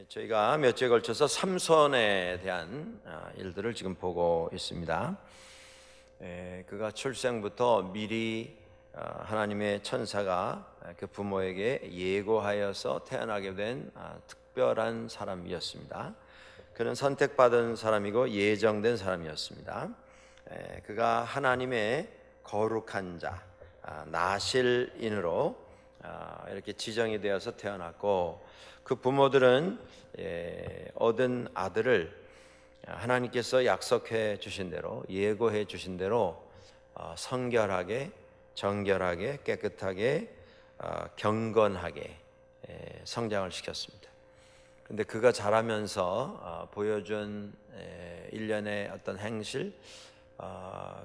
저희가 몇 주에 걸쳐서 삼손에 대한 일들을 지금 보고 있습니다. 그가 출생부터 미리 하나님의 천사가 그 부모에게 예고하여서 태어나게 된 특별한 사람이었습니다. 그는 선택받은 사람이고 예정된 사람이었습니다. 그가 하나님의 거룩한 자, 나실인으로 이렇게 지정이 되어서 태어났고, 그 부모들은 얻은 아들을 하나님께서 약속해 주신 대로, 예고해 주신 대로 성결하게, 정결하게, 깨끗하게, 경건하게 성장을 시켰습니다. 그런데 그가 자라면서 보여준 일련의 어떤 행실,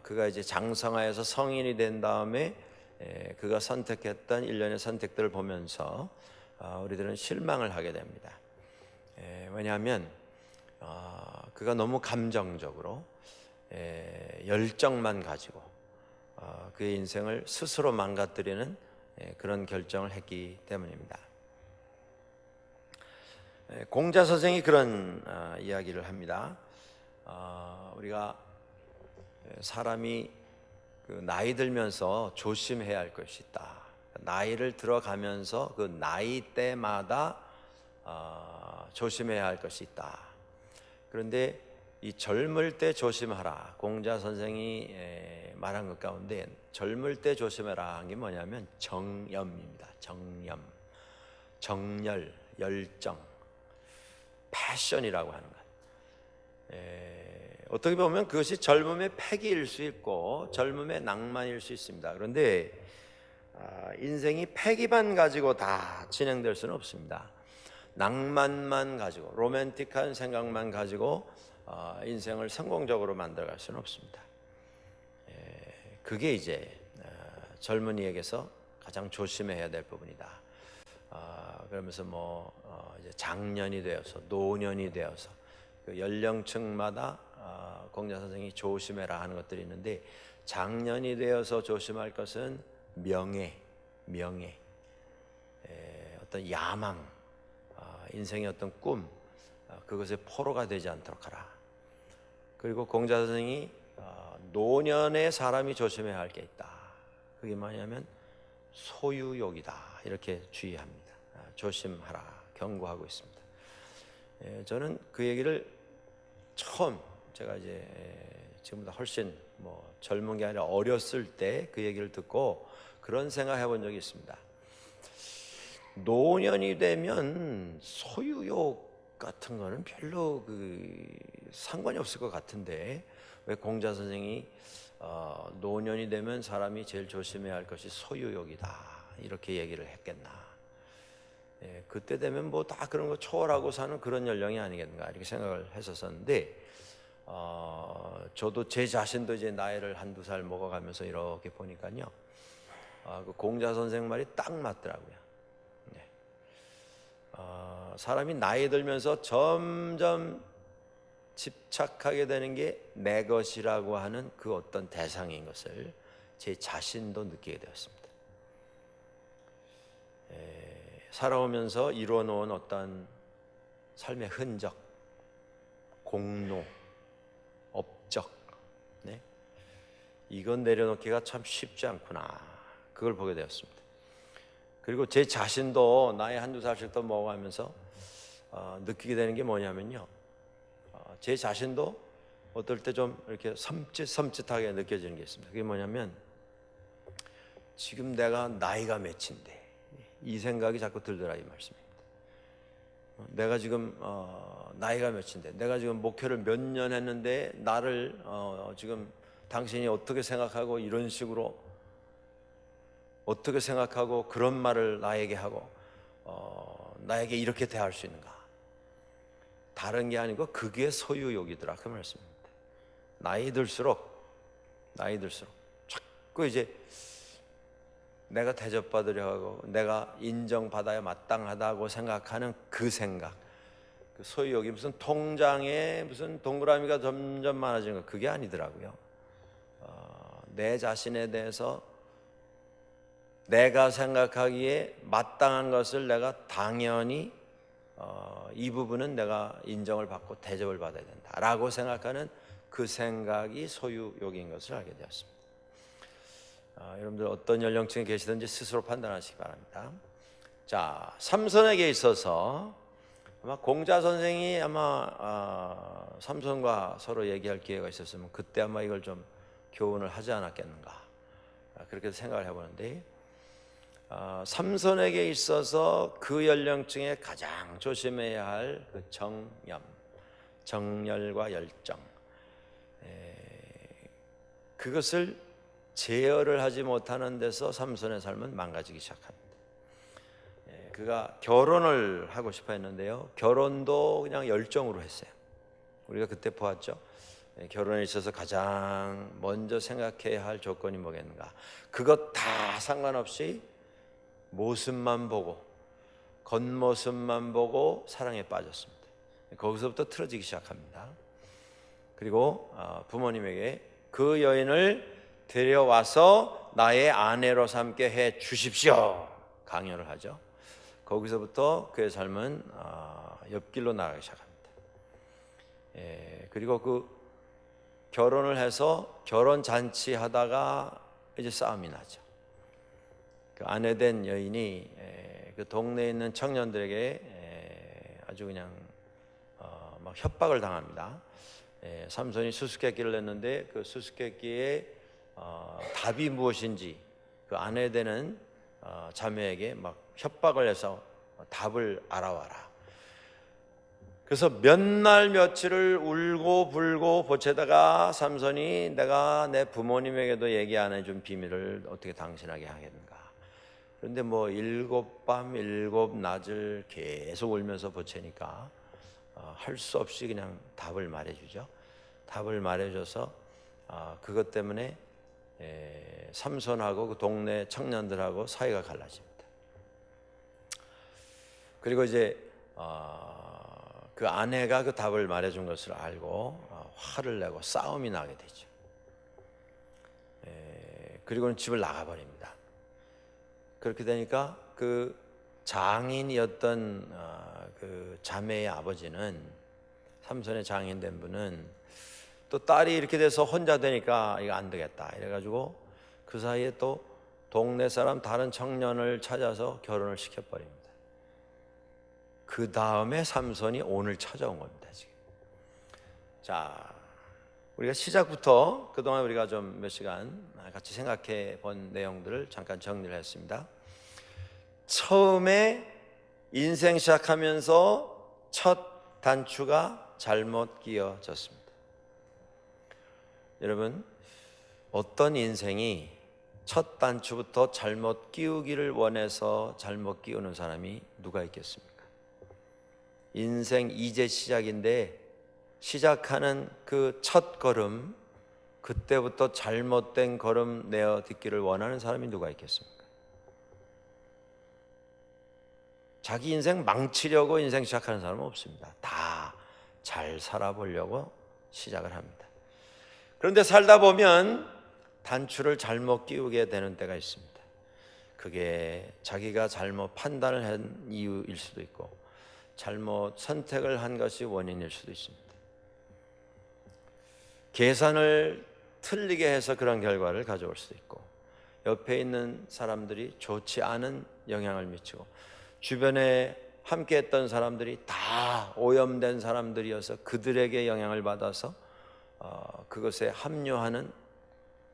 그가 이제 장성하여서 성인이 된 다음에 그가 선택했던 일련의 선택들을 보면서 우리들은 실망을 하게 됩니다. 왜냐하면 그가 너무 감정적으로 열정만 가지고 그의 인생을 스스로 망가뜨리는 그런 결정을 했기 때문입니다. 공자 선생이 그런 이야기를 합니다. 우리가 사람이 나이 들면서 조심해야 할 것이 있다. 나이를 들어가면서 그 나이 때마다 조심해야 할 것이 있다. 그런데 이 젊을 때 조심하라, 공자 선생이 말한 것 가운데 젊을 때 조심해라 한 게 뭐냐면 정염입니다. 정염, 정열, 열정, 패션이라고 하는 것. 어떻게 보면 그것이 젊음의 패기일 수 있고 젊음의 낭만일 수 있습니다. 그런데 인생이 패기만 가지고 다 진행될 수는 없습니다. 낭만만 가지고, 로맨틱한 생각만 가지고 인생을 성공적으로 만들어갈 수는 없습니다. 그게 이제 젊은이에게서 가장 조심해야 될 부분이다. 그러면서 이제 장년이 되어서, 노년이 되어서 그 연령층마다 공자 선생이 조심해라 하는 것들이 있는데, 장년이 되어서 조심할 것은 명예, 어떤 야망, 인생의 어떤 꿈, 그것의 포로가 되지 않도록 하라. 그리고 공자 선생이 노년의 사람이 조심해야 할 게 있다. 그게 뭐냐면 소유욕이다. 이렇게 주의합니다. 조심하라, 경고하고 있습니다. 저는 그 얘기를 처음, 제가 이제 지금보다 훨씬 젊은 게 아니라 어렸을 때 그 얘기를 듣고 그런 생각 해본 적이 있습니다. 노년이 되면 소유욕 같은 거는 별로 상관이 없을 것 같은데, 왜 공자 선생이 노년이 되면 사람이 제일 조심해야 할 것이 소유욕이다 이렇게 얘기를 했겠나. 그때 되면 다 그런 거 초월하고 사는 그런 연령이 아니겠는가 이렇게 생각을 했었는데, 저도 제 자신도 이제 나이를 한두 살 먹어가면서 이렇게 보니까요, 그 공자 선생 말이 딱 맞더라고요. 사람이 나이 들면서 점점 집착하게 되는 게 내 것이라고 하는 그 어떤 대상인 것을 제 자신도 느끼게 되었습니다. 살아오면서 이루어놓은 어떤 삶의 흔적, 공로, 업적, 이건 내려놓기가 참 쉽지 않구나, 그걸 보게 되었습니다. 그리고 제 자신도 나이 한두 살씩 더 먹어가면서 느끼게 되는 게 뭐냐면요, 제 자신도 어떨 때 좀 이렇게 섬찟하게 느껴지는 게 있습니다. 그게 뭐냐면, 지금 내가 나이가 몇인데, 이 생각이 자꾸 들더라 이 말씀입니다. 내가 지금 나이가 몇인데, 내가 지금 목회를 몇 년 했는데 나를 지금 당신이 어떻게 생각하고, 이런 식으로 어떻게 생각하고 그런 말을 나에게 하고 나에게 이렇게 대할 수 있는가. 다른 게 아니고 그게 소유욕이더라 그 말씀입니다. 나이 들수록 자꾸 이제 내가 대접받으려 하고 내가 인정받아야 마땅하다고 생각하는 그 생각, 그 소유욕이 무슨 통장에 무슨 동그라미가 점점 많아지는 거, 그게 아니더라고요. 내 자신에 대해서 내가 생각하기에 마땅한 것을 내가 당연히 이 부분은 내가 인정을 받고 대접을 받아야 된다라고 생각하는 그 생각이 소유욕인 것을 알게 되었습니다. 여러분들 어떤 연령층에 계시든지 스스로 판단하시기 바랍니다. 자, 삼손에게 있어서 아마 공자 선생이 삼손과 서로 얘기할 기회가 있었으면 그때 아마 이걸 좀 교훈을 하지 않았겠는가, 그렇게 생각을 해보는데, 삼손에게 있어서 그 연령층에 가장 조심해야 할 그 정열과 열정, 그것을 제어를 하지 못하는 데서 삼손의 삶은 망가지기 시작합니다. 그가 결혼을 하고 싶어 했는데요, 결혼도 그냥 열정으로 했어요. 우리가 그때 보았죠. 결혼에 있어서 가장 먼저 생각해야 할 조건이 뭐겠는가, 그것 다 상관없이 모습만 보고 겉모습만 보고 사랑에 빠졌습니다. 거기서부터 틀어지기 시작합니다. 그리고 부모님에게 그 여인을 데려와서 나의 아내로 삼게 해 주십시오 강요를 하죠. 거기서부터 그의 삶은 옆길로 나가기 시작합니다. 그리고 그 결혼을 해서 결혼 잔치 하다가 이제 싸움이 나죠. 그 아내 된 여인이 그 동네에 있는 청년들에게 아주 그냥 막 협박을 당합니다. 삼손이 수수께끼를 냈는데 그 수수께끼의 답이 무엇인지 그 아내 되는 자매에게 막 협박을 해서 답을 알아와라. 그래서 몇 날 며칠을 울고 불고 보채다가 삼손이 내가 내 부모님에게도 얘기 안 해준 비밀을 어떻게 당신에게 하겠는가. 그런데 뭐 7밤 7낮을 계속 울면서 보채니까 할 수 없이 그냥 답을 말해주죠. 답을 말해줘서 그것 때문에 삼손하고 그 동네 청년들하고 사이가 갈라집니다. 그리고 이제 그 아내가 그 답을 말해준 것을 알고 화를 내고 싸움이 나게 되죠. 그리고는 집을 나가버립니다. 그렇게 되니까 그 장인이었던 그 자매의 아버지는, 삼손의 장인 된 분은 또 딸이 이렇게 돼서 혼자 되니까 이거 안 되겠다 이래가지고 그 사이에 또 동네 사람 다른 청년을 찾아서 결혼을 시켜버립니다. 그 다음에 삼손이 오늘 찾아온 겁니다. 지금. 자, 우리가 시작부터 그동안 우리가 좀 몇 시간 같이 생각해 본 내용들을 잠깐 정리를 했습니다. 처음에 인생 시작하면서 첫 단추가 잘못 끼워졌습니다. 여러분, 어떤 인생이 첫 단추부터 잘못 끼우기를 원해서 잘못 끼우는 사람이 누가 있겠습니까? 인생 이제 시작인데 시작하는 그 첫 걸음, 그때부터 잘못된 걸음 내어 딛기를 원하는 사람이 누가 있겠습니까? 자기 인생 망치려고 인생 시작하는 사람은 없습니다. 다 잘 살아보려고 시작을 합니다. 그런데 살다 보면 단추를 잘못 끼우게 되는 때가 있습니다. 그게 자기가 잘못 판단을 한 이유일 수도 있고 잘못 선택을 한 것이 원인일 수도 있습니다. 계산을 틀리게 해서 그런 결과를 가져올 수도 있고, 옆에 있는 사람들이 좋지 않은 영향을 미치고, 주변에 함께 했던 사람들이 다 오염된 사람들이어서 그들에게 영향을 받아서 그것에 합류하는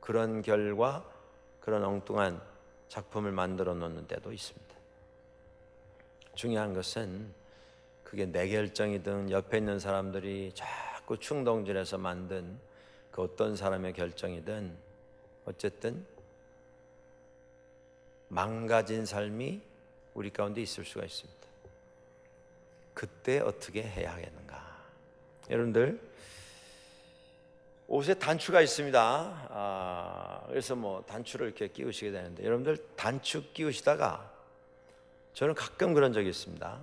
그런 결과, 그런 엉뚱한 작품을 만들어 놓는 때도 있습니다. 중요한 것은 그게 내 결정이든 옆에 있는 사람들이 자꾸 충동질해서 만든 그 어떤 사람의 결정이든 어쨌든 망가진 삶이 우리 가운데 있을 수가 있습니다. 그때 어떻게 해야 하겠는가? 여러분들, 옷에 단추가 있습니다. 그래서 뭐 단추를 이렇게 끼우시게 되는데, 여러분들 단추 끼우시다가 저는 가끔 그런 적이 있습니다.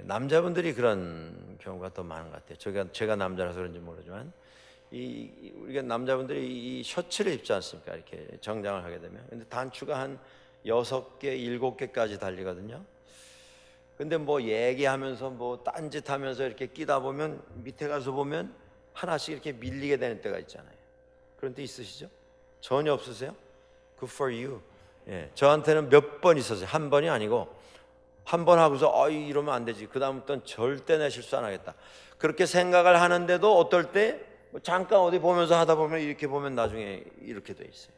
남자분들이 그런 경우가 더 많은 것 같아요. 제가 남자라서 그런지 모르지만 우리가 남자분들이 이 셔츠를 입지 않습니까? 이렇게 정장을 하게 되면. 근데 단추가 한 6개, 7개까지 달리거든요. 근데 뭐 얘기하면서 뭐 딴짓하면서 이렇게 끼다 보면 밑에 가서 보면 하나씩 이렇게 밀리게 되는 때가 있잖아요. 그런 때 있으시죠? 전혀 없으세요? Good for you. 예, 저한테는 몇 번 있었어요. 한 번이 아니고 한 번 하고서 이러면 안 되지. 그 다음부터는 절대 내 실수 안 하겠다. 그렇게 생각을 하는데도 어떨 때 잠깐 어디 보면서 하다 보면 이렇게 보면 나중에 이렇게 돼 있어요.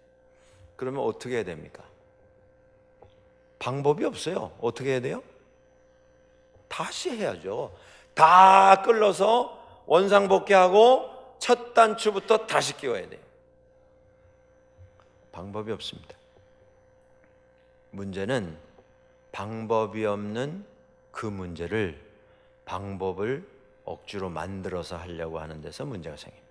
그러면 어떻게 해야 됩니까? 방법이 없어요. 어떻게 해야 돼요? 다시 해야죠. 다 끌러서 원상복귀하고 첫 단추부터 다시 끼워야 돼요. 방법이 없습니다. 문제는 방법이 없는 그 문제를 방법을 억지로 만들어서 하려고 하는 데서 문제가 생깁니다.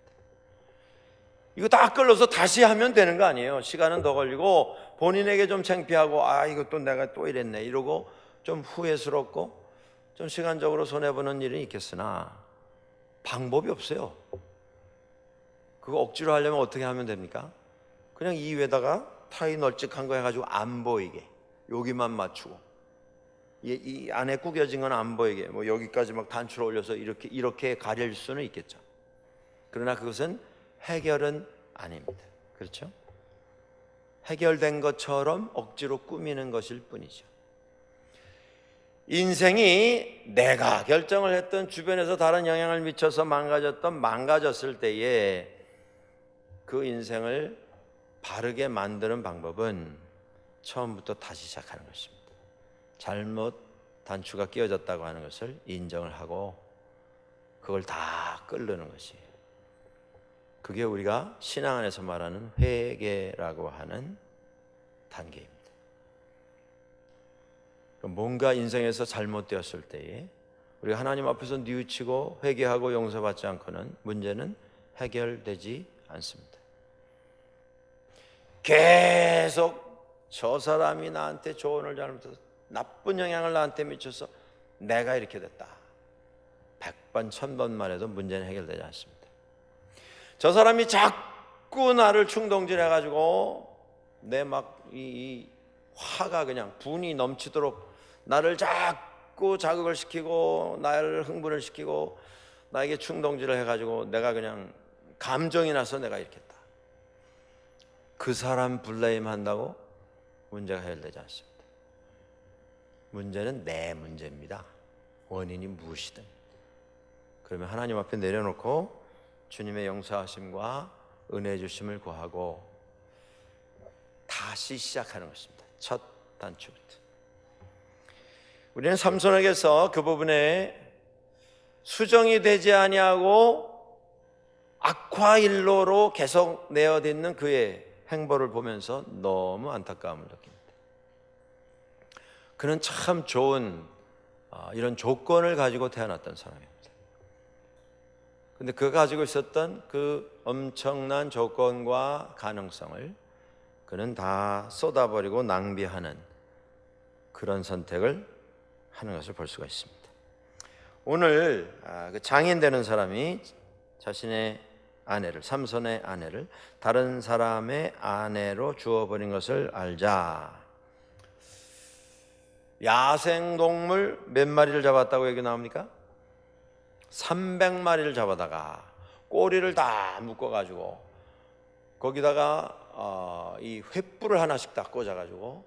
이거 다 끌러서 다시 하면 되는 거 아니에요. 시간은 더 걸리고 본인에게 좀 창피하고 이것도 내가 또 이랬네 이러고 좀 후회스럽고 좀 시간적으로 손해보는 일은 있겠으나 방법이 없어요. 그거 억지로 하려면 어떻게 하면 됩니까? 그냥 이 위에다가 타이 널찍한 거 해가지고 안 보이게 여기만 맞추고 이 안에 구겨진 건 안 보이게 뭐 여기까지 막 단추를 올려서 이렇게 가릴 수는 있겠죠. 그러나 그것은 해결은 아닙니다. 그렇죠? 해결된 것처럼 억지로 꾸미는 것일 뿐이죠. 인생이 내가 결정을 했던 주변에서 다른 영향을 미쳐서 망가졌을 때에 그 인생을 바르게 만드는 방법은 처음부터 다시 시작하는 것입니다. 잘못 단추가 끼워졌다고 하는 것을 인정을 하고 그걸 다 끌르는 것이에요. 그게 우리가 신앙 안에서 말하는 회개라고 하는 단계입니다. 뭔가 인생에서 잘못되었을 때에 우리가 하나님 앞에서 뉘우치고 회개하고 용서받지 않고는 문제는 해결되지 않습니다. 계속 저 사람이 나한테 조언을 잘못해서 나쁜 영향을 나한테 미쳐서 내가 이렇게 됐다 100번 1000번 말해도 문제는 해결되지 않습니다. 저 사람이 자꾸 나를 충동질해가지고 내 막 이 화가 그냥 분이 넘치도록 나를 자꾸 자극을 시키고 나를 흥분을 시키고 나에게 충동질을 해가지고 내가 그냥 감정이 나서 내가 이렇게 했다. 그 사람 블레임 한다고 문제가 해결되지 않습니다. 문제는 내 문제입니다. 원인이 무엇이든. 그러면 하나님 앞에 내려놓고 주님의 용서하심과 은혜 주심을 구하고 다시 시작하는 것입니다. 첫 단추부터. 우리는 삼손에게서 그 부분에 수정이 되지 아니하고 악화일로로 계속 내어딛는 그의 행보를 보면서 너무 안타까움을 느낍니다. 그는 참 좋은 이런 조건을 가지고 태어났던 사람입니다. 근데 그가 가지고 있었던 그 엄청난 조건과 가능성을 그는 다 쏟아버리고 낭비하는 그런 선택을 하는 것을 볼 수가 있습니다. 오늘 그 장인 되는 사람이 자신의 아내를, 삼손의 아내를 다른 사람의 아내로 주어버린 것을 알자. 야생동물 몇 마리를 잡았다고 얘기 나옵니까? 300마리를 잡아다가 꼬리를 다 묶어가지고 거기다가 이 횃불을 하나씩 딱 꽂아가지고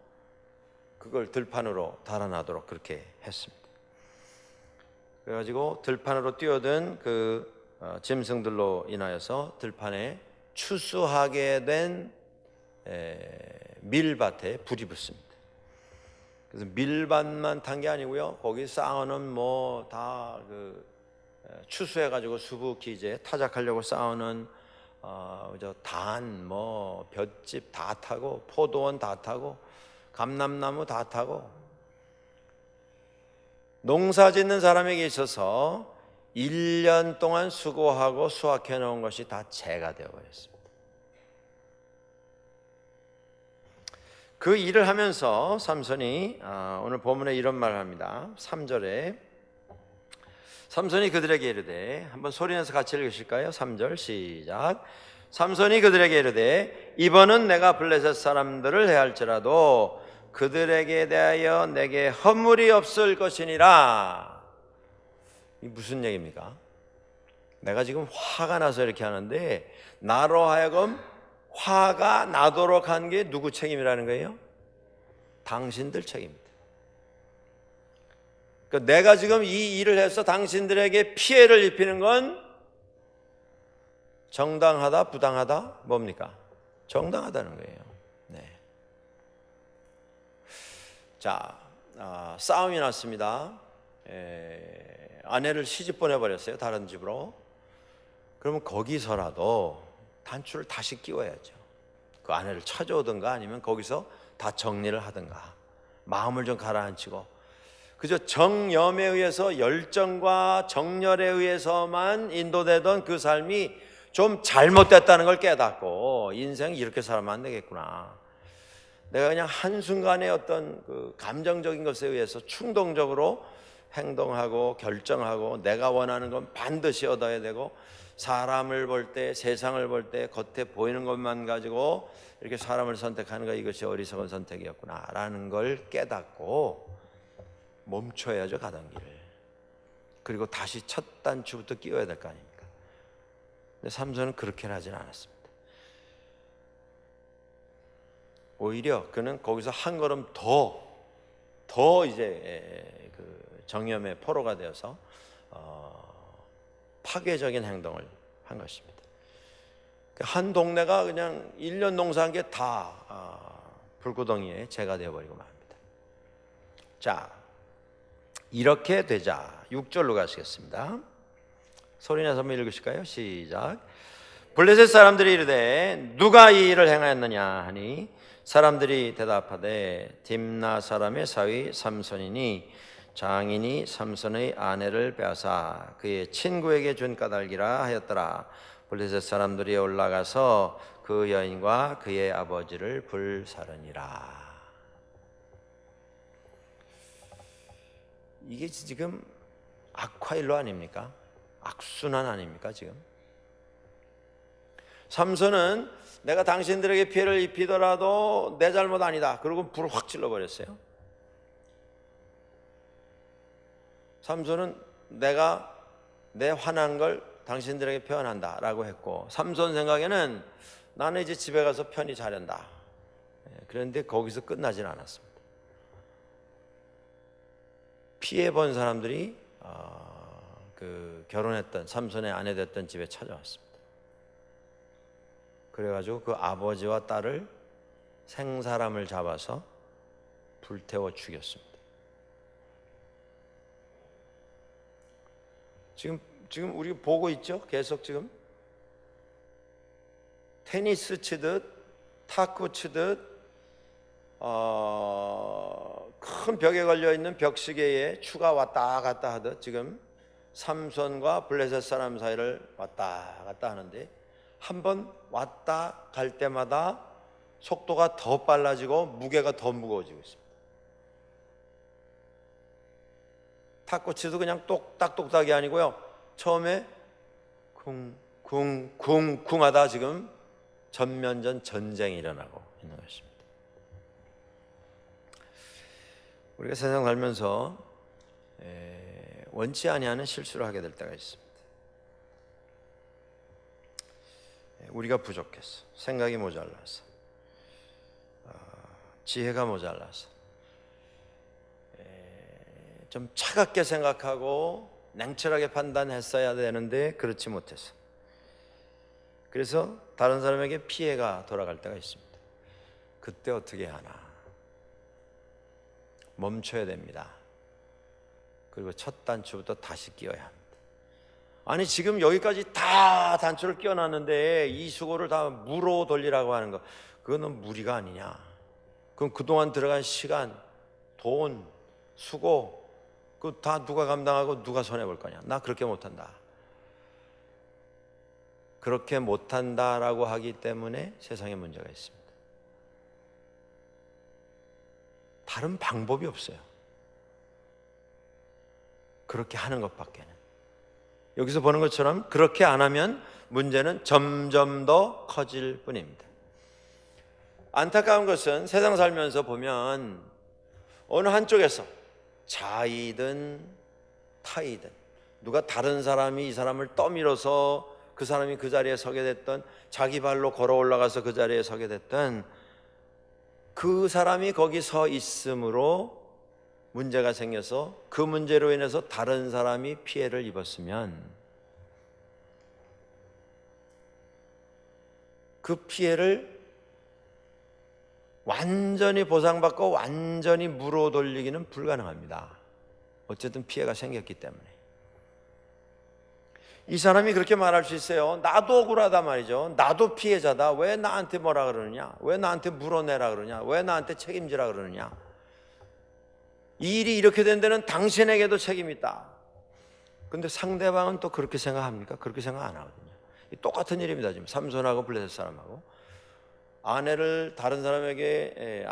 그걸 들판으로 달아나도록 그렇게 했습니다. 그래가지고 들판으로 뛰어든 그 짐승들로 인하여서 들판에 추수하게 된 밀밭에 불이 붙습니다. 그래서 밀밭만 탄 게 아니고요. 거기 쌓아놓은 뭐 다 그 추수해가지고 수북히 이제 타작하려고 쌓아놓은 단, 뭐 볏짚 다 타고 포도원 다 타고 감람나무 다 타고 농사 짓는 사람에게 있어서 1년 동안 수고하고 수확해 놓은 것이 다 재가 되어버렸습니다. 그 일을 하면서 삼손이 오늘 본문에 이런 말을 합니다. 3절에 삼손이 그들에게 이르되, 한번 소리내서 같이 읽으실까요? 3절 시작. 삼손이 그들에게 이르되, 이번은 내가 블레셋 사람들을 해할지라도 그들에게 대하여 내게 허물이 없을 것이니라. 이 무슨 얘기입니까? 내가 지금 화가 나서 이렇게 하는데 나로 하여금 화가 나도록 한 게 누구 책임이라는 거예요? 당신들 책임입니다. 그러니까 내가 지금 이 일을 해서 당신들에게 피해를 입히는 건 정당하다, 부당하다, 뭡니까? 정당하다는 거예요. 네. 자, 싸움이 났습니다. 아내를 시집 보내버렸어요, 다른 집으로. 그러면 거기서라도 단추를 다시 끼워야죠. 그 아내를 찾아오든가 아니면 거기서 다 정리를 하든가 마음을 좀 가라앉히고, 그저 정념에 의해서, 열정과 정열에 의해서만 인도되던 그 삶이 좀 잘못됐다는 걸 깨닫고 인생 이렇게 살면 안 되겠구나. 내가 그냥 한순간에 어떤 그 감정적인 것에 의해서 충동적으로 행동하고 결정하고 내가 원하는 건 반드시 얻어야 되고, 사람을 볼 때, 세상을 볼 때 겉에 보이는 것만 가지고 이렇게 사람을 선택하는 거, 이것이 어리석은 선택이었구나 라는 걸 깨닫고 멈춰야죠, 가던 길을. 그리고 다시 첫 단추부터 끼워야 될 거 아닙니까? 근데 삼손은 그렇게는 하진 않았습니다. 오히려 그는 거기서 한 걸음 더 이제 그 정념의 포로가 되어서 파괴적인 행동을 한 것입니다. 한 동네가 그냥 1년 농사한 게 다 불구덩이에 재가 되어버리고 맙니다. 자, 이렇게 되자 6절로 가시겠습니다. 소리내서 한번 읽으실까요? 시작. 블레셋 사람들이 이르되 누가 이 일을 행하였느냐 하니 사람들이 대답하되 딥나 사람의 사위 삼손이니 장인이 삼손의 아내를 빼앗아 그의 친구에게 준 까닭이라 하였더라. 블레셋 사람들이 올라가서 그 여인과 그의 아버지를 불사르니라. 이게 지금 악화일로 아닙니까? 악순환 아닙니까 지금? 삼손은 내가 당신들에게 피해를 입히더라도 내 잘못 아니다, 그러고 불을 확 질러버렸어요. 삼손은 내가 내 화난 걸 당신들에게 표현한다 라고 했고, 삼손 생각에는 나는 이제 집에 가서 편히 자련다. 그런데 거기서 끝나진 않았습니다. 피해본 사람들이 그 결혼했던 삼손의 아내 됐던 집에 찾아왔습니다. 그래가지고 그 아버지와 딸을 생사람을 잡아서 불태워 죽였습니다. 지금 우리 보고 있죠? 계속 지금 테니스 치듯 탁구 치듯 큰 벽에 걸려있는 벽시계에 추가 왔다 갔다 하듯 지금 삼손과 블레셋 사람 사이를 왔다 갔다 하는데, 한 번 왔다 갈 때마다 속도가 더 빨라지고 무게가 더 무거워지고 있습니다. 탁구치도 그냥 똑딱똑딱이 아니고요, 처음에 쿵쿵쿵쿵 하다 지금 전면전 전쟁이 일어나고 있는 것입니다. 우리가 세상 살면서 원치 아니하는 실수를 하게 될 때가 있습니다. 우리가 부족해서, 생각이 모자라서, 지혜가 모자라서, 좀 차갑게 생각하고 냉철하게 판단했어야 되는데 그렇지 못해서, 그래서 다른 사람에게 피해가 돌아갈 때가 있습니다. 그때 어떻게 하나? 멈춰야 됩니다. 그리고 첫 단추부터 다시 끼워야 합니다. 아니 지금 여기까지 다 단추를 끼워놨는데 이 수고를 다 무로 돌리라고 하는 거, 그거는 무리가 아니냐? 그럼 그동안 들어간 시간, 돈, 수고, 그 다 누가 감당하고 누가 손해볼 거냐? 나 그렇게 못한다. 그렇게 못한다라고 하기 때문에 세상에 문제가 있습니다. 다른 방법이 없어요. 그렇게 하는 것밖에는. 여기서 보는 것처럼 그렇게 안 하면 문제는 점점 더 커질 뿐입니다. 안타까운 것은 세상 살면서 보면 어느 한쪽에서 자이든 타이든 누가 다른 사람이 이 사람을 떠밀어서 그 사람이 그 자리에 서게 됐던, 자기 발로 걸어 올라가서 그 자리에 서게 됐던, 그 사람이 거기 서 있음으로 문제가 생겨서 그 문제로 인해서 다른 사람이 피해를 입었으면 그 피해를 완전히 보상받고 완전히 물어 돌리기는 불가능합니다. 어쨌든 피해가 생겼기 때문에. 이 사람이 그렇게 말할 수 있어요. 나도 억울하다 말이죠. 나도 피해자다. 왜 나한테 뭐라 그러느냐? 왜 나한테 물어내라 그러냐? 왜 나한테 책임지라 그러느냐? 이 일이 이렇게 된 데는 당신에게도 책임이 있다. 근데 상대방은 또 그렇게 생각합니까? 그렇게 생각 안 하거든요. 똑같은 일입니다. 지금 삼손하고 블레셋 사람하고 아내를 다른 사람에게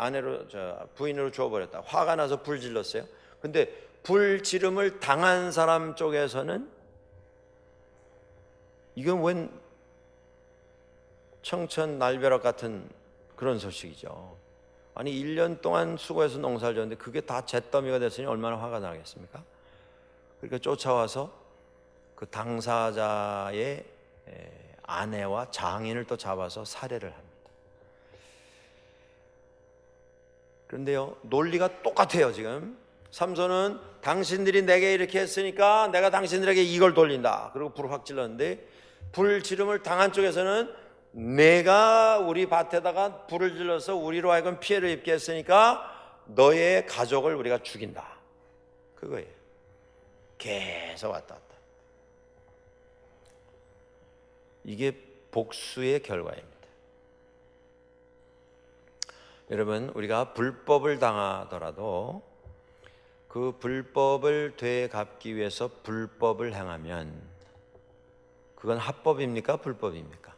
부인으로 주어버렸다. 화가 나서 불 질렀어요. 근데 불 지름을 당한 사람 쪽에서는 이건 웬 청천날벼락 같은 그런 소식이죠. 아니 1년 동안 수고해서 농사를 졌는데 그게 다 잿더미가 됐으니 얼마나 화가 나겠습니까? 그러니까 쫓아와서 그 당사자의 아내와 장인을 또 잡아서 살해를 합니다. 그런데요, 논리가 똑같아요. 지금 삼손은 당신들이 내게 이렇게 했으니까 내가 당신들에게 이걸 돌린다. 그리고 불을 확 질렀는데 불 지름을 당한 쪽에서는 내가 우리 밭에다가 불을 질러서 우리로 하여금 피해를 입게 했으니까 너의 가족을 우리가 죽인다. 그거예요. 계속 왔다 갔다. 이게 복수의 결과입니다. 여러분, 우리가 불법을 당하더라도 그 불법을 되갚기 위해서 불법을 행하면 그건 합법입니까? 불법입니까?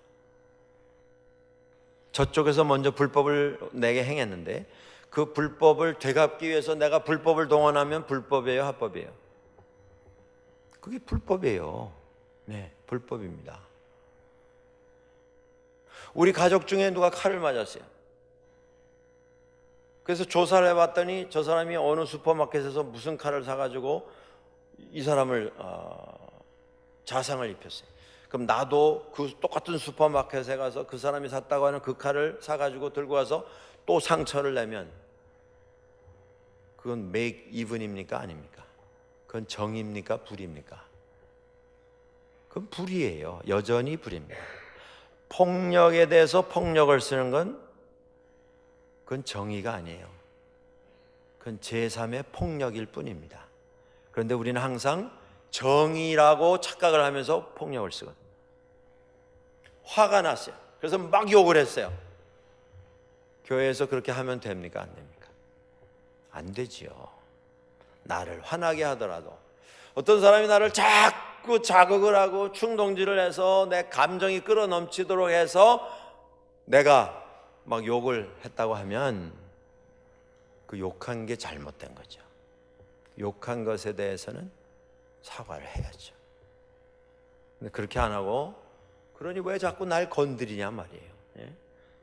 저쪽에서 먼저 불법을 내게 행했는데 그 불법을 되갚기 위해서 내가 불법을 동원하면 불법이에요? 합법이에요? 그게 불법이에요. 네, 불법입니다. 우리 가족 중에 누가 칼을 맞았어요. 그래서 조사를 해봤더니 저 사람이 어느 슈퍼마켓에서 무슨 칼을 사가지고 이 사람을 자상을 입혔어요. 그럼 나도 그 똑같은 슈퍼마켓에 가서 그 사람이 샀다고 하는 그 칼을 사가지고 들고 와서 또 상처를 내면 그건 make even입니까? 아닙니까? 그건 정입니까? 불입니까? 그건 불이에요. 여전히 불입니다. 폭력에 대해서 폭력을 쓰는 건 그건 정의가 아니에요. 그건 제3의 폭력일 뿐입니다. 그런데 우리는 항상 정의라고 착각을 하면서 폭력을 쓰거든요. 화가 났어요. 그래서 막 욕을 했어요. 교회에서 그렇게 하면 됩니까? 안 됩니까? 안 되지요. 나를 화나게 하더라도 어떤 사람이 나를 자꾸 자극을 하고 충동질을 해서 내 감정이 끌어넘치도록 해서 내가 막 욕을 했다고 하면 그 욕한 게 잘못된 거죠. 욕한 것에 대해서는 사과를 해야죠. 근데 그렇게 안 하고 그러니 왜 자꾸 날 건드리냐 말이에요. 예?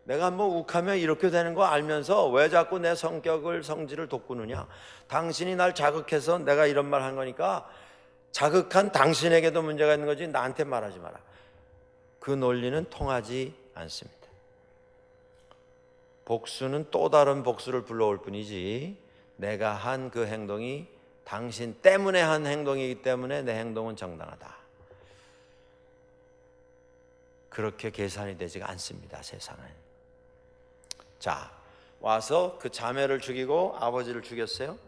내가 한번 욱하면 이렇게 되는 거 알면서 왜 자꾸 내 성질을 돋구느냐. 당신이 날 자극해서 내가 이런 말 한 거니까 자극한 당신에게도 문제가 있는 거지 나한테 말하지 마라. 그 논리는 통하지 않습니다. 복수는 또 다른 복수를 불러올 뿐이지 내가 한 그 행동이 당신 때문에 한 행동이기 때문에 내 행동은 정당하다. 그렇게 계산이 되지가 않습니다. 세상은. 자, 와서 그 자매를 죽이고 아버지를 죽였어요.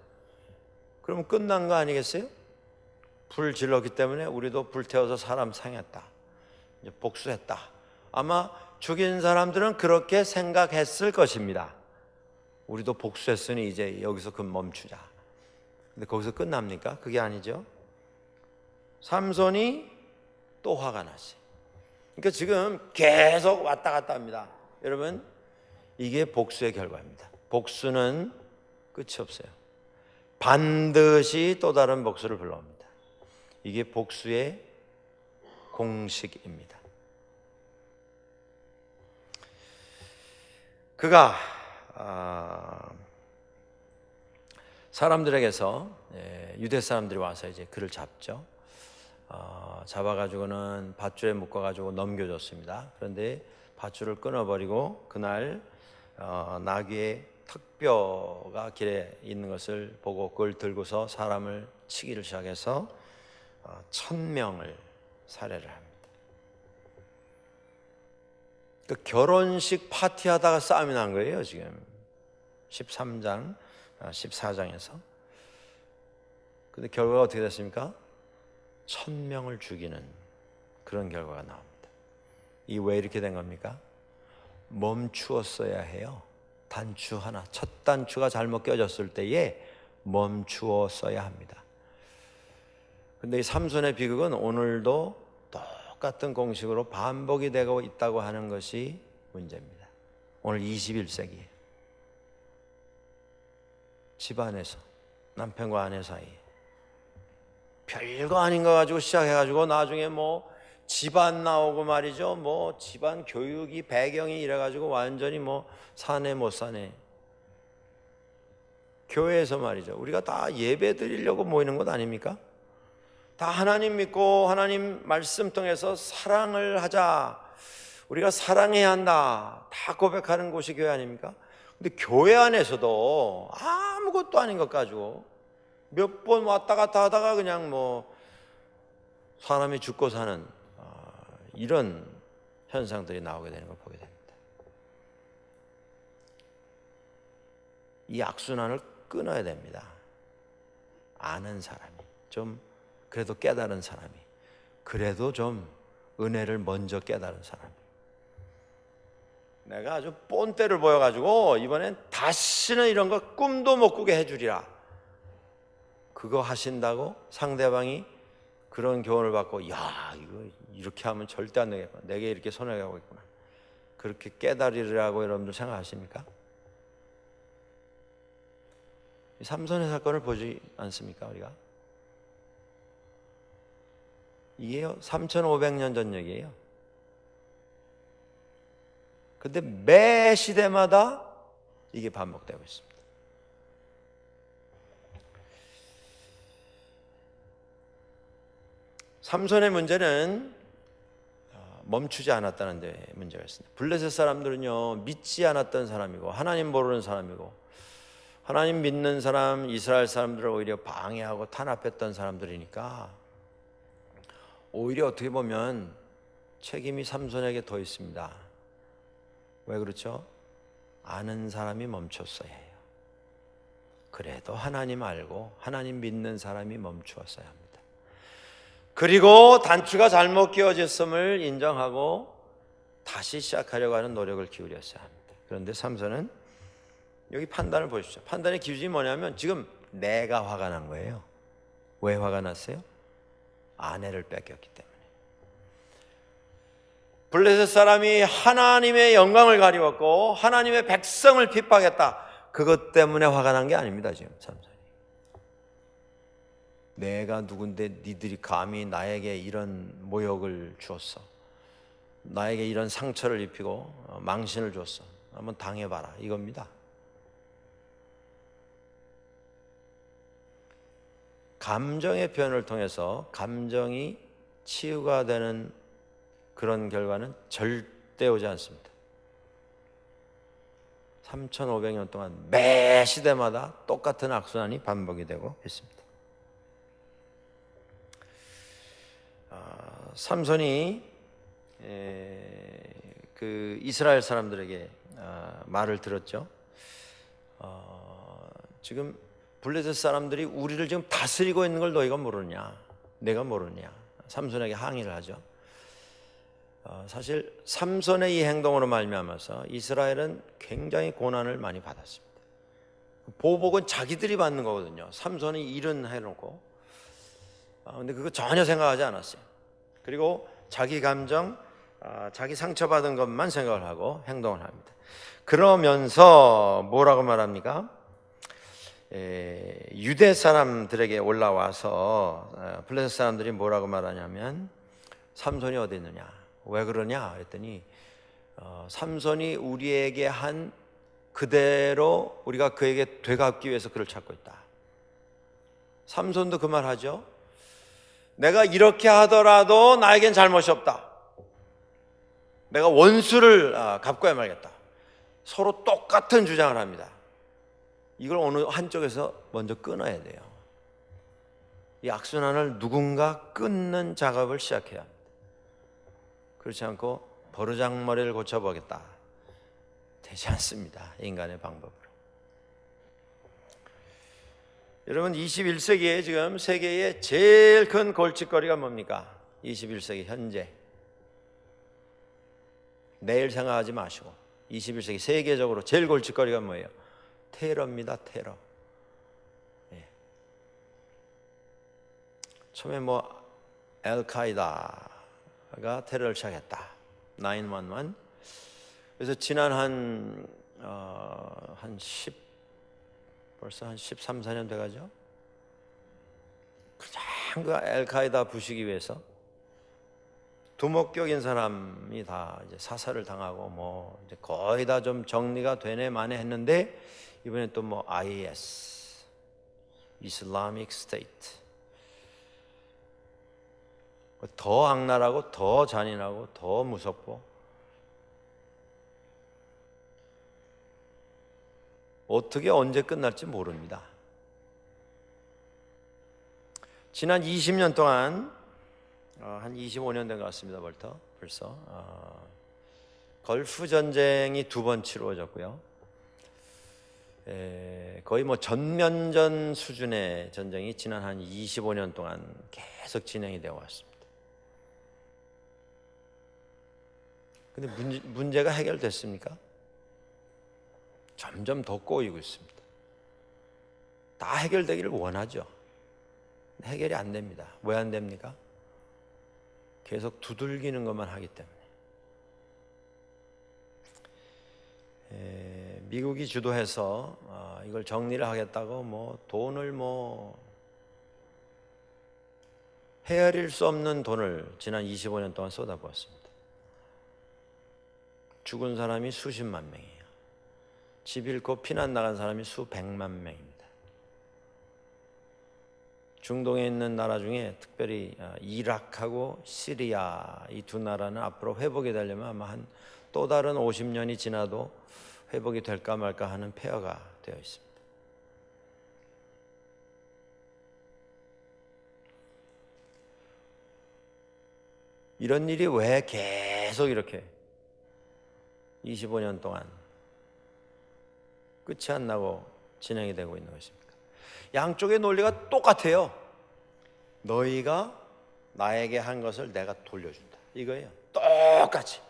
그러면 끝난 거 아니겠어요? 불 질렀기 때문에 우리도 불태워서 사람 상했다. 이제 복수했다. 아마 죽인 사람들은 그렇게 생각했을 것입니다. 우리도 복수했으니 이제 여기서 그 멈추자. 근데 거기서 끝납니까? 그게 아니죠. 삼손이 또 화가 났어요. 그러니까 지금 계속 왔다 갔다 합니다. 여러분, 이게 복수의 결과입니다. 복수는 끝이 없어요. 반드시 또 다른 복수를 불러옵니다. 이게 복수의 공식입니다. 그가 사람들에게서 유대 사람들이 와서 이제 그를 잡죠. 잡아가지고는 밧줄에 묶어가지고 넘겨줬습니다. 그런데 밧줄을 끊어버리고 그날 나귀의 턱뼈가 길에 있는 것을 보고 그걸 들고서 사람을 치기를 시작해서 1000명을 살해를 합니다. 그 결혼식 파티하다가 싸움이 난 거예요. 지금 13장 14장에서. 근데 결과가 어떻게 됐습니까? 1000명을 죽이는 그런 결과가 나옵니다. 이 왜 이렇게 된 겁니까? 멈추었어야 해요. 단추 하나, 첫 단추가 잘못 껴졌을 때에 멈추었어야 합니다. 근데 이 삼손의 비극은 오늘도 똑같은 공식으로 반복이 되고 있다고 하는 것이 문제입니다. 오늘 21세기에 집안에서 남편과 아내 사이에 별거 아닌 거 가지고 시작해가지고 나중에 뭐 집안 나오고 말이죠. 뭐 집안 교육이 배경이 이래가지고 완전히 뭐 사내 못 사내. 교회에서 말이죠. 우리가 다 예배 드리려고 모이는 것 아닙니까? 다 하나님 믿고 하나님 말씀 통해서 사랑을 하자. 우리가 사랑해야 한다. 다 고백하는 곳이 교회 아닙니까? 근데 교회 안에서도 아무것도 아닌 것 가지고 몇 번 왔다 갔다 하다가 그냥 뭐 사람이 죽고 사는 이런 현상들이 나오게 되는 걸 보게 됩니다. 이 악순환을 끊어야 됩니다. 아는 사람이, 좀 그래도 깨달은 사람이, 그래도 좀 은혜를 먼저 깨달은 사람이. 내가 아주 뻔때를 보여가지고 이번엔 다시는 이런 거 꿈도 못 꾸게 해주리라. 그거 하신다고 상대방이 그런 교훈을 받고 야 이거 이렇게 하면 절대 안 되겠구나. 내게 이렇게 손해가 오겠구나. 그렇게 깨달으리라고 여러분들 생각하십니까? 삼손의 사건을 보지 않습니까 우리가? 이게요 3500년 전 얘기예요. 근데 매 시대마다 이게 반복되고 있습니다. 삼손의 문제는 멈추지 않았다는 데 문제가 있습니다. 블레셋 사람들은요 믿지 않았던 사람이고 하나님 모르는 사람이고 하나님 믿는 사람 이스라엘 사람들을 오히려 방해하고 탄압했던 사람들이니까 오히려 어떻게 보면 책임이 삼손에게 더 있습니다. 왜 그렇죠? 아는 사람이 멈췄어야 해요. 그래도 하나님 알고 하나님 믿는 사람이 멈추었어야 합니다. 그리고 단추가 잘못 끼워졌음을 인정하고 다시 시작하려고 하는 노력을 기울였어야 합니다. 그런데 삼손은 여기 판단을 보십시오. 판단의 기준이 뭐냐면 지금 내가 화가 난 거예요. 왜 화가 났어요? 아내를 뺏겼기 때문에. 블레셋 사람이 하나님의 영광을 가리웠고 하나님의 백성을 핍박했다. 그것 때문에 화가 난 게 아닙니다. 지금 삼손이. 내가 누군데 니들이 감히 나에게 이런 모욕을 주었어. 나에게 이런 상처를 입히고 망신을 줬어. 한번 당해봐라 이겁니다. 감정의 표현을 통해서 감정이 치유가 되는 그런 결과는 절대 오지 않습니다. 3500년 동안 매 시대마다 똑같은 악순환이 반복이 되고 있습니다. 삼손이 그 이스라엘 사람들에게 말을 들었죠. 지금 블레셋 사람들이 우리를 지금 다스리고 있는 걸 너희가 모르냐? 내가 모르냐? 삼손에게 항의를 하죠. 사실 삼손의 이 행동으로 말미암아서 이스라엘은 굉장히 고난을 많이 받았습니다. 보복은 자기들이 받는 거거든요. 삼손이 일은 해놓고 근데 그거 전혀 생각하지 않았어요. 그리고 자기 감정, 자기 상처받은 것만 생각을 하고 행동을 합니다. 그러면서 뭐라고 말합니까? 유대 사람들에게 올라와서 블레셋 사람들이 뭐라고 말하냐면 삼손이 어디 있느냐? 왜 그러냐? 그랬더니 삼손이 우리에게 한 그대로 우리가 그에게 되갚기 위해서 그를 찾고 있다. 삼손도 그 말 하죠. 내가 이렇게 하더라도 나에겐 잘못이 없다. 내가 원수를 갚고야 말겠다. 서로 똑같은 주장을 합니다. 이걸 어느 한쪽에서 먼저 끊어야 돼요. 이 악순환을 누군가 끊는 작업을 시작해야 합니다. 그렇지 않고 버르장머리를 고쳐보겠다. 되지 않습니다. 인간의 방법으로. 여러분, 21세기에 지금 세계의 제일 큰 골칫거리가 뭡니까? 21세기 현재. 내일 생각하지 마시고 21세기 세계적으로 제일 골칫거리가 뭐예요? 테러입니다. 테러. 예. 처음에 알카이다가 테러를 시작했다. 911. 그래서 지난 벌써 한 13, 14년 돼가죠. 그냥 그 알카이다 부수기 위해서 두목격인 사람이 다 이제 사살을 당하고 이제 거의 다 좀 정리가 되네 마네 했는데 이번에 또 IS, 이슬라믹 스테이트, 더 악랄하고 더 잔인하고 더 무섭고 어떻게 언제 끝날지 모릅니다. 지난 20년 동안 한 25년 된 것 같습니다. 벌써 걸프 전쟁이 2번 치루어졌고요. 거의 전면전 수준의 전쟁이 지난 한 25년 동안 계속 진행이 되어 왔습니다. 근데 문제가 해결됐습니까? 점점 더 꼬이고 있습니다. 다 해결되기를 원하죠. 해결이 안 됩니다. 왜 안 됩니까? 계속 두들기는 것만 하기 때문에. 미국이 주도해서 이걸 정리를 하겠다고 돈을 헤아릴 수 없는 돈을 지난 25년 동안 쏟아부었습니다. 죽은 사람이 수십만 명이에요. 집 잃고 피난 나간 사람이 수백만 명입니다. 중동에 있는 나라 중에 특별히 이라크하고 시리아 이 두 나라는 앞으로 회복이 되려면 아마 또 다른 50년이 지나도 회복이 될까 말까 하는 폐허가 되어 있습니다. 이런 일이 왜 계속 이렇게 25년 동안 끝이 안 나고 진행이 되고 있는 것입니까? 양쪽의 논리가 똑같아요. 너희가 나에게 한 것을 내가 돌려준다. 이거예요. 똑같이.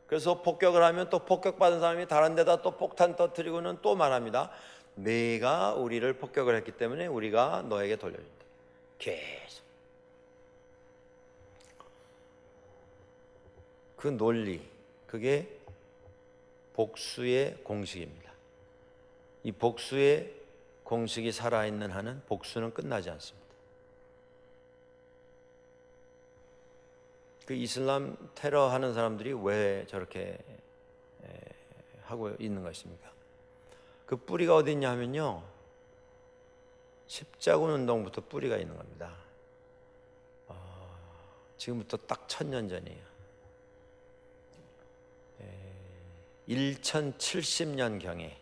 그래서 폭격을 하면 또 폭격받은 사람이 다른 데다 또 폭탄 터뜨리고는 또 말합니다. 네가 우리를 폭격을 했기 때문에 우리가 너에게 돌려준다. 계속. 그 논리, 그게 복수의 공식입니다. 이 복수의 공식이 살아있는 한은 복수는 끝나지 않습니다. 그 이슬람 테러 하는 사람들이 왜 저렇게 하고 있는 것입니까? 그 뿌리가 어디 있냐 하면요, 십자군 운동부터 뿌리가 있는 겁니다. 지금부터 딱 1000년 전이에요. 1070년경에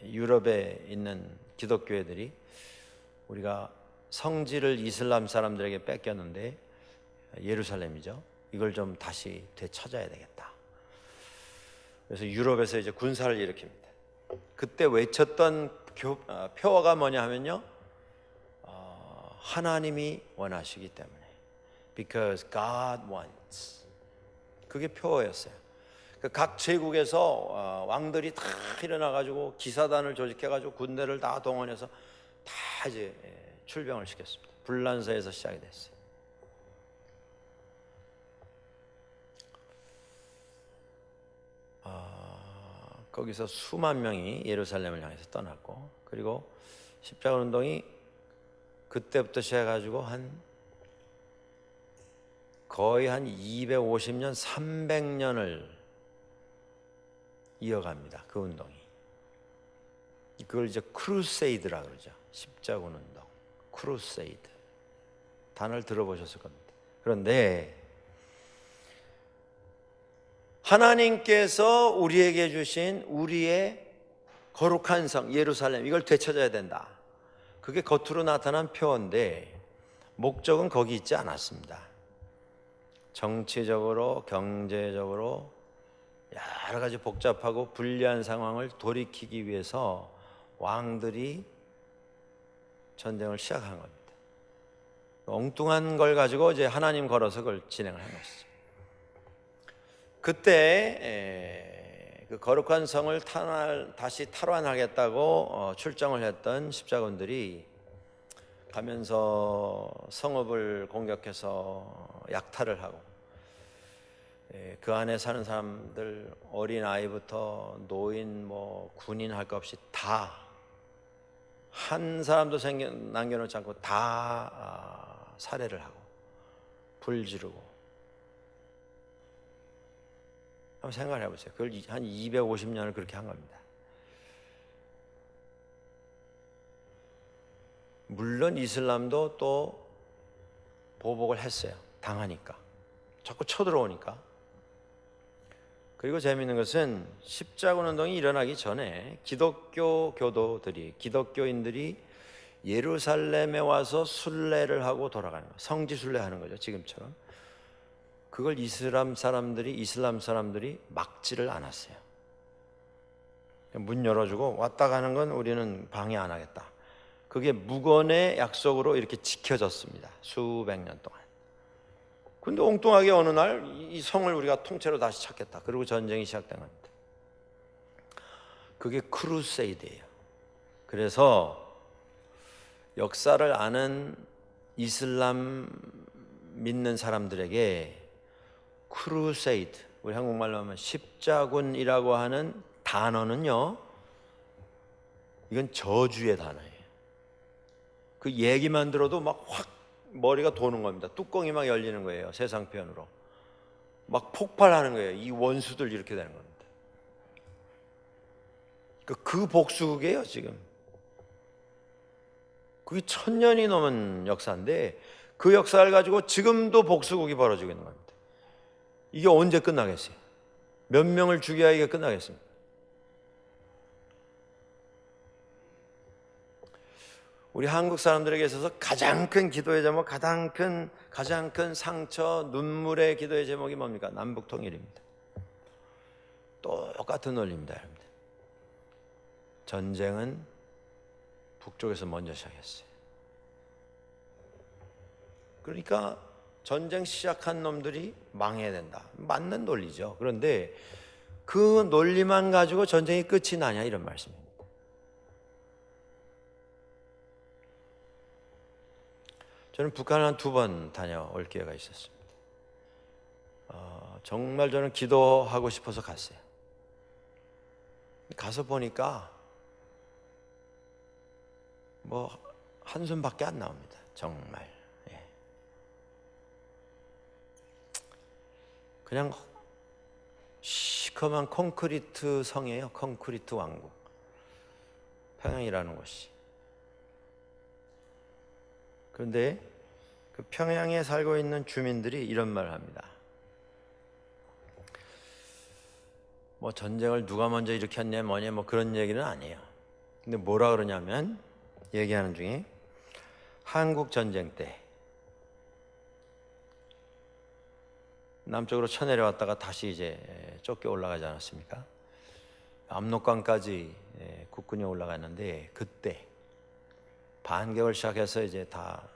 유럽에 있는 기독교회들이 우리가 성지를 이슬람 사람들에게 뺏겼는데, 예루살렘이죠. 이걸 좀 다시 되찾아야 되겠다. 그래서 유럽에서 이제 군사를 일으킵니다. 그때 외쳤던 표어가 뭐냐 하면요, 하나님이 원하시기 때문에, because God wants. 그게 표어였어요. 각 제국에서 왕들이 다 일어나가지고 기사단을 조직해가지고 군대를 다 동원해서 다 이제 출병을 시켰습니다. 불란서에서 시작이 됐어요. 거기서 수만 명이 예루살렘을 향해서 떠났고, 그리고 십자군 운동이 그때부터 시작해가지고 거의 한 250년, 300년을 이어갑니다. 그 운동이. 그걸 이제 크루세이드라 그러죠. 십자군 운동. 크루세이드. 단어를 들어보셨을 겁니다. 그런데 하나님께서 우리에게 주신 우리의 거룩한 성 예루살렘, 이걸 되찾아야 된다. 그게 겉으로 나타난 표어인데 목적은 거기 있지 않았습니다. 정치적으로, 경제적으로 여러 가지 복잡하고 불리한 상황을 돌이키기 위해서 왕들이 전쟁을 시작한 겁니다. 엉뚱한 걸 가지고 이제 하나님 걸어서 그걸 진행을 한 것이죠. 그때 그 거룩한 성을 다시 탈환하겠다고 출정을 했던 십자군들이 가면서 성읍을 공격해서 약탈을 하고 그 안에 사는 사람들, 어린 아이부터 노인, 군인 할 것 없이 다, 한 사람도 남겨놓지 않고 다 살해를 하고 불 지르고. 한번 생각을 해보세요. 그걸 한 250년을 그렇게 한 겁니다. 물론 이슬람도 또 보복을 했어요. 당하니까. 자꾸 쳐들어오니까. 그리고 재미있는 것은 십자군 운동이 일어나기 전에 기독교인들이 예루살렘에 와서 순례를 하고 돌아가는 거예요. 성지 순례하는 거죠. 지금처럼. 그걸 이슬람 사람들이 막지를 않았어요. 문 열어주고 왔다 가는 건 우리는 방해 안 하겠다. 그게 무건의 약속으로 이렇게 지켜졌습니다. 수백 년 동안. 근데 엉뚱하게 어느 날 이 성을 우리가 통째로 다시 찾겠다. 그리고 전쟁이 시작된 겁니다. 그게 크루세이드예요. 그래서 역사를 아는 이슬람 믿는 사람들에게 크루세이드, 우리 한국말로 하면 십자군이라고 하는 단어는요, 이건 저주의 단어예요. 그 얘기만 들어도 막 확 머리가 도는 겁니다. 뚜껑이 막 열리는 거예요. 세상 표현으로 막 폭발하는 거예요. 이 원수들 이렇게 되는 겁니다. 그 복수극이에요. 지금 그게 1000년이 넘은 역사인데 그 역사를 가지고 지금도 복수극이 벌어지고 있는 겁니다. 이게 언제 끝나겠어요? 몇 명을 죽여야 이게 끝나겠습니까? 우리 한국 사람들에게 있어서 가장 큰 기도의 제목, 가장 큰 상처, 눈물의 기도의 제목이 뭡니까? 남북 통일입니다. 똑같은 논리입니다, 여러분들. 전쟁은 북쪽에서 먼저 시작했어요. 그러니까 전쟁 시작한 놈들이 망해야 된다. 맞는 논리죠. 그런데 그 논리만 가지고 전쟁이 끝이 나냐, 이런 말씀입니다. 저는 북한을 한 2번 다녀올 기회가 있었습니다. 정말 저는 기도하고 싶어서 갔어요. 가서 보니까 한숨밖에 안 나옵니다. 정말. 예. 그냥 시커먼 콘크리트 성이에요. 콘크리트 왕국. 평양이라는 곳이. 그런데 그 평양에 살고 있는 주민들이 이런 말을 합니다. 전쟁을 누가 먼저 일으켰냐 뭐냐 그런 얘기는 아니에요. 근데 뭐라 그러냐면, 얘기하는 중에 한국 전쟁 때 남쪽으로 쳐내려왔다가 다시 이제 쫓겨 올라가지 않았습니까? 압록강까지 국군이 올라갔는데, 그때 반격을 시작해서 이제 다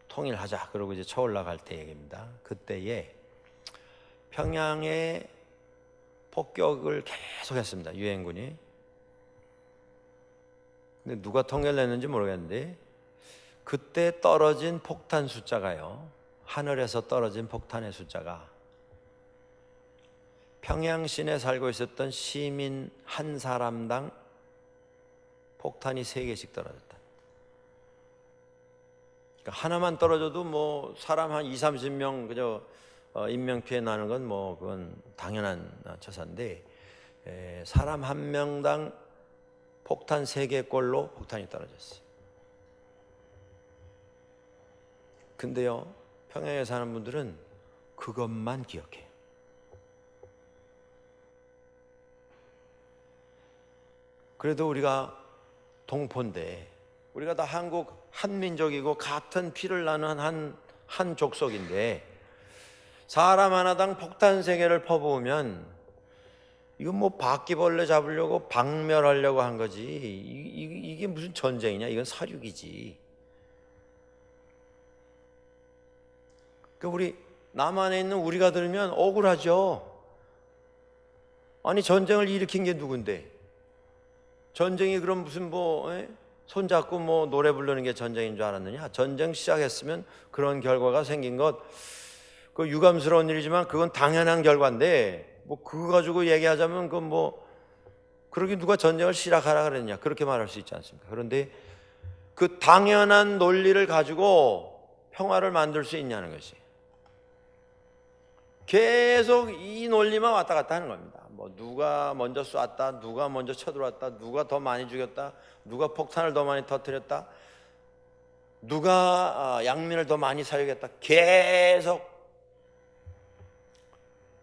통일하자 그러고 이제 쳐 올라갈 때 얘기입니다. 그때에 평양에 폭격을 계속했습니다. 유엔군이. 근데 누가 통계를 냈는지 모르겠는데 그때 떨어진 폭탄 숫자가요, 하늘에서 떨어진 폭탄의 숫자가 평양 시내에 살고 있었던 시민 한 사람당 폭탄이 3개씩 떨어졌다. 그러니까 하나만 떨어져도 사람 한 20-30명 그저 인명피해 나는 건 그건 당연한 처사인데, 사람 한 명당 폭탄 3개꼴로 폭탄이 떨어졌어요. 근데요, 평양에 사는 분들은 그것만 기억해요. 그래도 우리가 동포인데, 우리가 다 한국 한민족이고 같은 피를 나눈 한 족속인데, 사람 하나당 폭탄 3개를 퍼부으면 이건 뭐 바퀴벌레 잡으려고 박멸하려고 한 거지, 이게 무슨 전쟁이냐? 이건 사륙이지. 우리 남한에 있는 우리가 들으면 억울하죠. 아니, 전쟁을 일으킨 게 누군데? 전쟁이 그럼 무슨 손잡고 노래 부르는 게 전쟁인 줄 알았느냐? 전쟁 시작했으면 그런 결과가 생긴 것, 그 유감스러운 일이지만 그건 당연한 결과인데, 그거 가지고 얘기하자면 그러게 누가 전쟁을 시작하라 그랬냐? 그렇게 말할 수 있지 않습니까? 그런데 그 당연한 논리를 가지고 평화를 만들 수 있냐는 것이, 계속 이 논리만 왔다 갔다 하는 겁니다. 누가 먼저 쐈다, 누가 먼저 쳐들어왔다, 누가 더 많이 죽였다, 누가 폭탄을 더 많이 터뜨렸다, 누가 양민을 더 많이 사용했다. 계속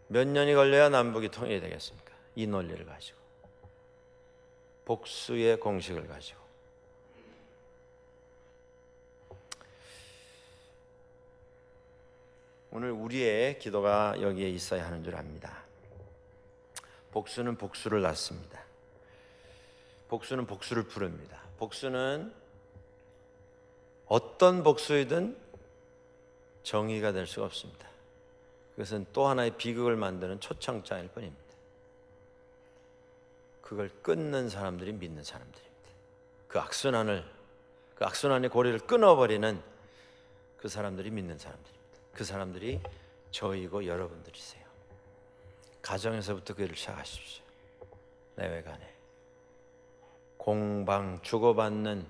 몇 년이 걸려야 남북이 통일이 되겠습니까? 이 논리를 가지고, 복수의 공식을 가지고. 오늘 우리의 기도가 여기에 있어야 하는 줄 압니다. 복수는 복수를 낳습니다. 복수는 복수를 부릅니다. 복수는 어떤 복수이든 정의가 될 수가 없습니다. 그것은 또 하나의 비극을 만드는 초청장일 뿐입니다. 그걸 끊는 사람들이 믿는 사람들입니다. 그 악순환의 고리를 끊어버리는 그 사람들이 믿는 사람들입니다. 그 사람들이 저이고 여러분들이세요. 가정에서부터 그 일을 시작하십시오. 내외간에 공방 주고받는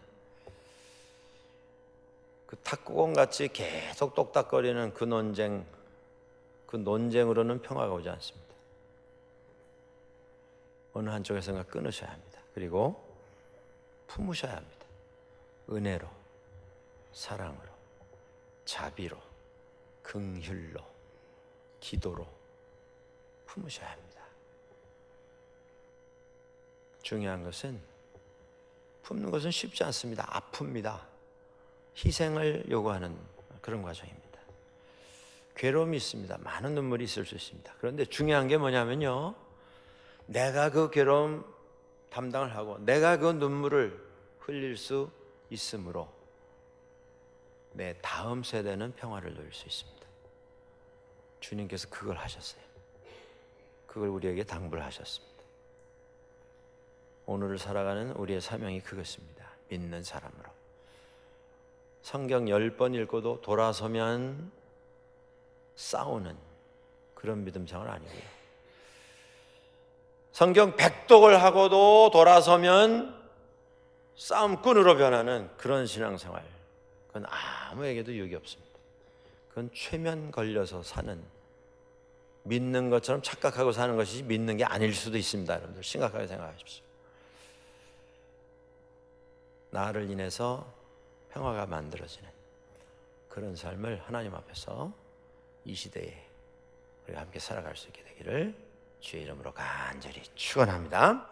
그 탁구공같이 계속 똑딱거리는 그 논쟁으로는 평화가 오지 않습니다. 어느 한쪽에선가 끊으셔야 합니다. 그리고 품으셔야 합니다. 은혜로, 사랑으로, 자비로, 긍휼로, 기도로 품으셔야 합니다. 중요한 것은, 품는 것은 쉽지 않습니다. 아픕니다. 희생을 요구하는 그런 과정입니다. 괴로움이 있습니다. 많은 눈물이 있을 수 있습니다. 그런데 중요한 게 뭐냐면요, 내가 그 괴로움 담당을 하고 내가 그 눈물을 흘릴 수 있으므로 내 다음 세대는 평화를 누릴 수 있습니다. 주님께서 그걸 하셨어요. 그걸 우리에게 당부를 하셨습니다. 오늘을 살아가는 우리의 사명이 그것입니다. 믿는 사람으로. 성경 10번 읽고도 돌아서면 싸우는 그런 믿음생활 아니고요. 성경 100독을 하고도 돌아서면 싸움꾼으로 변하는 그런 신앙생활, 그건 아무에게도 유익이 없습니다. 그건 최면 걸려서 사는, 믿는 것처럼 착각하고 사는 것이 믿는 게 아닐 수도 있습니다. 여러분들 심각하게 생각하십시오. 나를 인해서 평화가 만들어지는 그런 삶을 하나님 앞에서 이 시대에 우리가 함께 살아갈 수 있게 되기를 주의 이름으로 간절히 축원합니다.